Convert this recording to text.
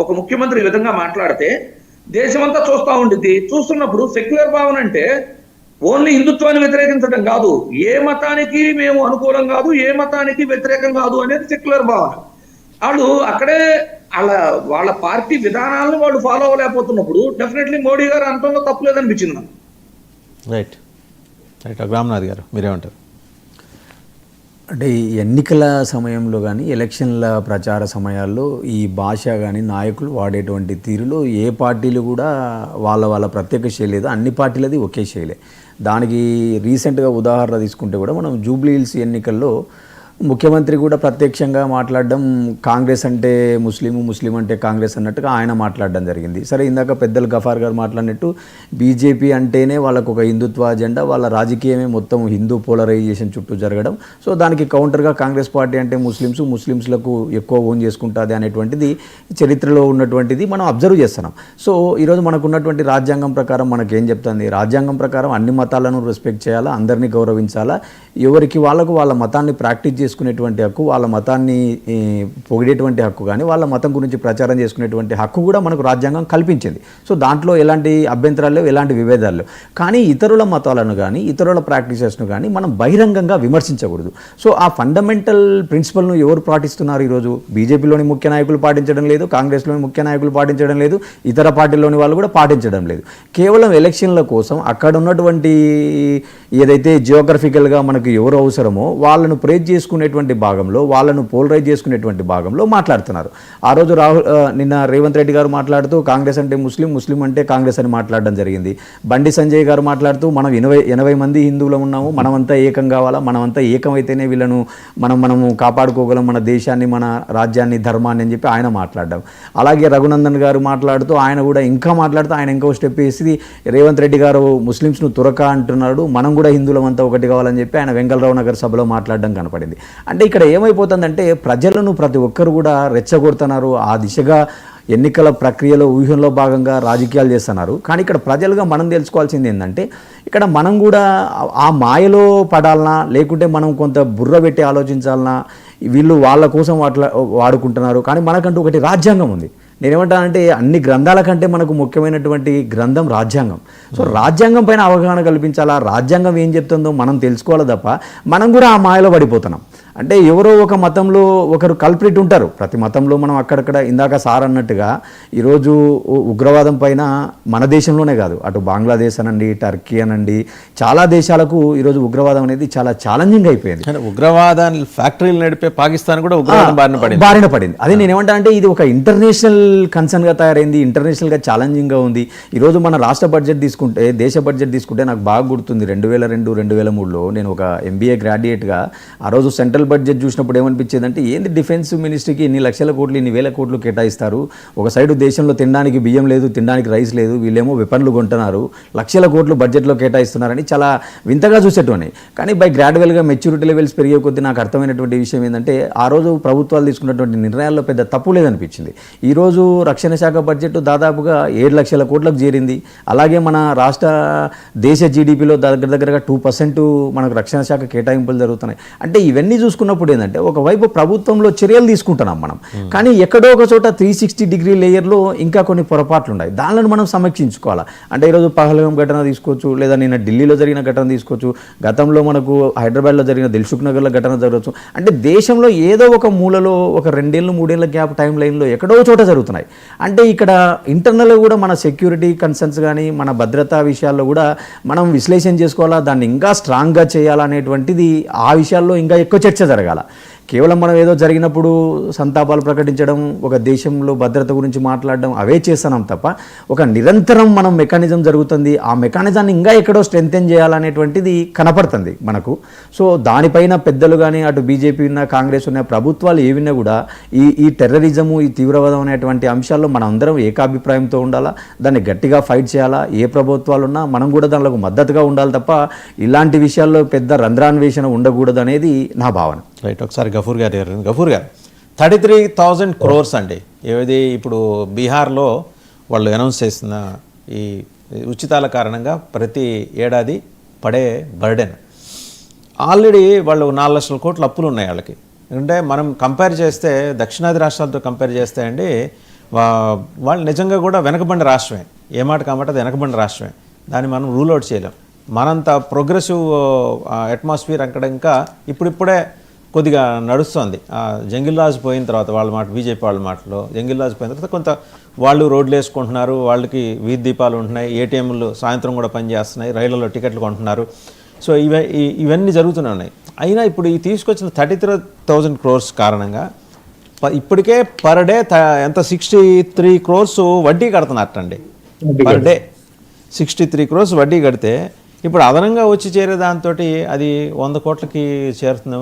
ఒక ముఖ్యమంత్రి ఈ విధంగా మాట్లాడితే దేశమంతా చూస్తూ ఉండిద్ది. చూస్తున్నప్పుడు సెక్యులర్ భావన అంటే ఓన్లీ హిందుత్వాన్ని వ్యతిరేకించడం కాదు, ఏ మతానికి మేము అనుకూలం కాదు, ఏ మతానికి వ్యతిరేకం కాదు అనేది సెక్యులర్ భావన. వాళ్ళు అక్కడే వాళ్ళ పార్టీ విధానాలను వాళ్ళు ఫాలో అవ్వలేకపోతున్నప్పుడు డెఫినెట్లీ మోడీ గారు అంతంలో తప్పులేదనిపించింది నాకు. రైట్ రైట్ రామ్నాథ్ గారు మీరేమంటారు? అంటే ఈ ఎన్నికల సమయంలో కానీ ఎలక్షన్ల ప్రచార సమయాల్లో ఈ భాష కానీ నాయకులు వాడేటువంటి తీరులో ఏ పార్టీలు కూడా వాళ్ళ ప్రత్యేక శైలి, అన్ని పార్టీలది ఒకే శైలే. దానికి రీసెంట్గా ఉదాహరణ తీసుకుంటే కూడా మనం జూబ్లీ హిల్స్ ఎన్నికల్లో ముఖ్యమంత్రి కూడా ప్రత్యక్షంగా మాట్లాడడం, కాంగ్రెస్ అంటే ముస్లిం అంటే కాంగ్రెస్ అన్నట్టుగా ఆయన మాట్లాడడం జరిగింది. సరే, ఇందాక పెద్దలు గఫార్ గారు మాట్లాడినట్టు బీజేపీ అంటేనే వాళ్ళకు ఒక హిందుత్వ అజెండా, వాళ్ళ రాజకీయమే మొత్తం హిందూ పోలరైజేషన్ చుట్టూ జరగడం. సో దానికి కౌంటర్గా కాంగ్రెస్ పార్టీ అంటే ముస్లింస్లకు ఎక్కువ ఓన్ చేసుకుంటుంది అనేటువంటిది చరిత్రలో ఉన్నటువంటిది మనం అబ్జర్వ్ చేస్తున్నాం. సో ఈరోజు మనకు ఉన్నటువంటి రాజ్యాంగం ప్రకారం మనకేం చెప్తుంది? రాజ్యాంగం ప్రకారం అన్ని మతాలను రెస్పెక్ట్ చేయాలా, అందరినీ గౌరవించాలా, ఎవరికి వాళ్ళకు వాళ్ళ మతాన్ని ప్రాక్టీస్ చేసుకునేటువంటి హక్కు, వాళ్ళ మతాన్ని పొగిడేటువంటి హక్కు కానీ వాళ్ళ మతం గురించి ప్రచారం చేసుకునేటువంటి హక్కు కూడా మనకు రాజ్యాంగం కల్పించింది. సో దాంట్లో ఎలాంటి అభ్యంతరాలు లేవు, ఎలాంటి విభేదాలు లేవు. కానీ ఇతరుల మతాలను కానీ ఇతరుల ప్రాక్టీసెస్ను కానీ మనం బహిరంగంగా విమర్శించకూడదు. సో ఆ ఫండమెంటల్ ప్రిన్సిపల్ను ఎవరు పాటిస్తున్నారు? ఈరోజు బీజేపీలోని ముఖ్య నాయకులు పాటించడం లేదు, కాంగ్రెస్లోని ముఖ్య నాయకులు పాటించడం లేదు, ఇతర పార్టీల్లోని వాళ్ళు కూడా పాటించడం లేదు. కేవలం ఎలక్షన్ల కోసం అక్కడ ఉన్నటువంటి ఏదైతే జియోగ్రఫికల్గా మనకు ఎవరు అవసరమో వాళ్ళను ప్రేజ్ చేసుకునేటువంటి భాగంలో, వాళ్ళను పోలరైజ్ చేసుకునేటువంటి భాగంలో మాట్లాడుతున్నారు. ఆ రోజు నిన్న రేవంత్ రెడ్డి గారు మాట్లాడుతూ కాంగ్రెస్ అంటే ముస్లిం అంటే కాంగ్రెస్ అని మాట్లాడడం జరిగింది. బండి సంజయ్ గారు మాట్లాడుతూ మనం 80 మంది హిందువులు ఉన్నాము, మనమంతా ఏకం కావాలా, మనమంతా ఏకమైతేనే వీళ్ళను మనము కాపాడుకోగలం, మన దేశాన్ని, మన రాజ్యాన్ని, ధర్మాన్ని అని చెప్పి ఆయన మాట్లాడడం. అలాగే రఘునందన్ గారు మాట్లాడుతూ ఆయన కూడా ఆయన ఇంకో స్టెప్ వేసి రేవంత్ రెడ్డి గారు ముస్లింస్ను తురక అంటున్నాడు, మనం కూడా హిందువులం అంతా ఒకటి కావాలని చెప్పి ఆయన వెంగళరావు నగర్ సభలో మాట్లాడడం కనపడింది. అంటే ఇక్కడ ఏమైపోతుందంటే ప్రజలను ప్రతి ఒక్కరు కూడా రెచ్చగొడుతున్నారు, ఆ దిశగా ఎన్నికల ప్రక్రియలో ఊహంలో భాగంగా రాజకీయాలు చేస్తున్నారు. కానీ ఇక్కడ ప్రజలుగా మనం తెలుసుకోవాల్సింది ఏంటంటే ఇక్కడ మనం కూడా ఆ మాయలో పడాలనా, లేకుంటే మనం కొంత బుర్ర పెట్టి ఆలోచించాలనా, వీళ్ళు వాళ్ళ కోసం వాడుకుంటున్నారు. కానీ మనకంటూ ఒకటి రాజ్యాంగం ఉంది. నేనేమంటానంటే అన్ని గ్రంథాల కంటే మనకు ముఖ్యమైనటువంటి గ్రంథం రాజ్యాంగం. సో రాజ్యాంగం పైన అవగాహన కల్పించాలా, రాజ్యాంగం ఏం చెప్తుందో మనం తెలుసుకోవాలి తప్ప మనం కూడా ఆ మాయలో పడిపోతున్నాం. అంటే ఎవరో ఒక మతంలో ఒకరు కల్ప్రిట్ ఉంటారు. ప్రతి మతంలో మనం అక్కడక్కడ ఇందాక సార్ అన్నట్టుగా ఈరోజు ఉగ్రవాదం పైన మన దేశంలోనే కాదు, అటు బంగ్లాదేశ్ అనండి, టర్కీ అనండి, చాలా దేశాలకు ఈరోజు ఉగ్రవాదం అనేది చాలా ఛాలెంజింగ్ అయిపోయింది. ఉగ్రవాదాన్ని ఫ్యాక్టరీలు నడిపే పాకిస్తాన్ కూడా ఉగ్రవాదం బారిన పడింది. అదే నేను ఏమంటానంటే ఇది ఒక ఇంటర్నేషనల్ కన్సర్న్గా తయారైంది, ఇంటర్నేషనల్గా ఛాలెంజింగ్గా ఉంది. ఈరోజు మన రాష్ట్ర బడ్జెట్ తీసుకుంటే, దేశ బడ్జెట్ తీసుకుంటే నాకు బాగా గుర్తుంది 2002-2003లో నేను ఒక MBA గ్రాడ్యుయేట్గా ఆ రోజు సెంట్రల్ బడ్జెట్ చూసినప్పుడు ఏమనిపించేది అంటే ఏంది డిఫెన్స్ మినిస్ట్రీకి ఇన్ని లక్షల కోట్లు, ఇన్ని వేల కోట్లు కేటాయిస్తారు, ఒక సైడు దేశంలో తినడానికి బియ్యం లేదు, తినడానికి రైస్ లేదు, వీళ్ళేమో వెపన్లు కొంటున్నారు, లక్షల కోట్లు బడ్జెట్లో కేటాయిస్తున్నారని చాలా వింతగా చూసేటోని. కానీ బై గ్రాడ్యువల్గా మెచ్యూరిటీ లెవెల్స్ పెరిగే కొద్దీ నాకు అర్థమైనటువంటి విషయం ఏంటంటే ఆ రోజు ప్రభుత్వాలు తీసుకున్నటువంటి నిర్ణయాల్లో పెద్ద తప్పు లేదనిపించింది. ఈరోజు రక్షణ శాఖ బడ్జెట్ దాదాపుగా 7 లక్షల కోట్లకు చేరింది. అలాగే మన రాష్ట్ర దేశ జీడిపిలో దగ్గరగా 2% మనకు రక్షణ శాఖ కేటాయింపులు జరుగుతున్నాయి. అంటే ఇవన్నీ చూసుకున్నప్పుడు ఏంటంటే ఒకవైపు ప్రభుత్వంలో చర్యలు తీసుకుంటున్నాం మనం, కానీ ఎక్కడో ఒక చోట 360 డిగ్రీ లేయర్లో ఇంకా కొన్ని పొరపాట్లు ఉన్నాయి. దానిని మనం సమీక్షించుకోవాలి. అంటే ఈరోజు పహల్గాం ఘటన తీసుకోవచ్చు, లేదా నిన్న ఢిల్లీలో జరిగిన ఘటన తీసుకోవచ్చు, గతంలో మనకు హైదరాబాద్లో జరిగిన దిల్సుఖ్ నగర్లో ఘటన జరగవచ్చు. అంటే దేశంలో ఏదో ఒక మూలలో ఒక 2-3 గ్యాప్ టైం లైన్లో ఎక్కడో చోట జరుగుతున్నాయి. అంటే ఇక్కడ ఇంటర్నల్గా కూడా మన సెక్యూరిటీ కన్సర్న్స్ కానీ మన భద్రతా విషయాల్లో కూడా మనం విశ్లేషణ చేసుకోవాలా, దాన్ని ఇంకా స్ట్రాంగ్గా చేయాలనేటువంటిది ఆ విషయాల్లో ఇంకా ఎక్కువ చర్చ జరగాల. కేవలం మనం ఏదో జరిగినప్పుడు సంతాపాలు ప్రకటించడం, ఒక దేశంలో భద్రత గురించి మాట్లాడడం అవే చేస్తున్నాం తప్ప ఒక నిరంతరం మనం మెకానిజం జరుగుతుంది, ఆ మెకానిజాన్ని ఇంకా ఎక్కడో స్ట్రెంథెన్ చేయాలనేటువంటిది కనపడుతుంది మనకు. సో దానిపైన పెద్దలు కానీ అటు బీజేపీ ఉన్న, కాంగ్రెస్ ఉన్న ప్రభుత్వాలు ఏవిన్నా కూడా ఈ టెర్రరిజము, ఈ తీవ్రవాదం అనేటువంటి అంశాల్లో మనం అందరం ఏకాభిప్రాయంతో ఉండాలా, దాన్ని గట్టిగా ఫైట్ చేయాలా. ఏ ప్రభుత్వాలు ఉన్నా మనం కూడా దానిలో మద్దతుగా ఉండాలి తప్ప ఇలాంటి విషయాల్లో పెద్ద రంధ్రాన్వేషణ ఉండకూడదు అనేది నా భావన. రైట్, ఒకసారి గఫూర్ గారు 33,000 crores అండి. ఏది ఇప్పుడు బీహార్లో వాళ్ళు అనౌన్స్ చేసిన ఈ ఉచితాల కారణంగా ప్రతి ఏడాది పడే బర్డెన్ ఆల్రెడీ వాళ్ళు 4 లక్షల కోట్ల అప్పులు ఉన్నాయి వాళ్ళకి. అంటే మనం కంపేర్ చేస్తే దక్షిణాది రాష్ట్రాలతో కంపేర్ చేస్తే అండి వాళ్ళు నిజంగా కూడా వెనకబడిన రాష్ట్రమే, ఏ మాట కామాట అది వెనకబడిన రాష్ట్రమే, దాన్ని మనం రూల్ అవుట్ చేయలేం. మనంత ప్రోగ్రెసివ్ అట్మాస్ఫియర్ అక్కడ ఇంకా ఇప్పుడిప్పుడే కొద్దిగా నడుస్తుంది. జంగిల్ రాజు పోయిన తర్వాత వాళ్ళ మాట, బీజేపీ వాళ్ళ మాటలో జంగిల్ రాజు పోయిన తర్వాత కొంత వాళ్ళు రోడ్లు వేసుకుంటున్నారు, వాళ్ళకి వీధి దీపాలు ఉంటున్నాయి, ఏటీఎంలు సాయంత్రం కూడా పనిచేస్తున్నాయి, రైళ్లలో టికెట్లు కొంటున్నారు. సో ఇవన్నీ జరుగుతూనే ఉన్నాయి. అయినా ఇప్పుడు ఈ తీసుకొచ్చిన 33,000 crores కారణంగా ఇప్పటికే పర్ డే ఎంత 63 crores వడ్డీ కడుతున్నారటండి. పర్ డే 63 crores వడ్డీ కడితే ఇప్పుడు అదనంగా వచ్చి చేరే దాంతో అది 100 కోట్లకి చేరుతుంది.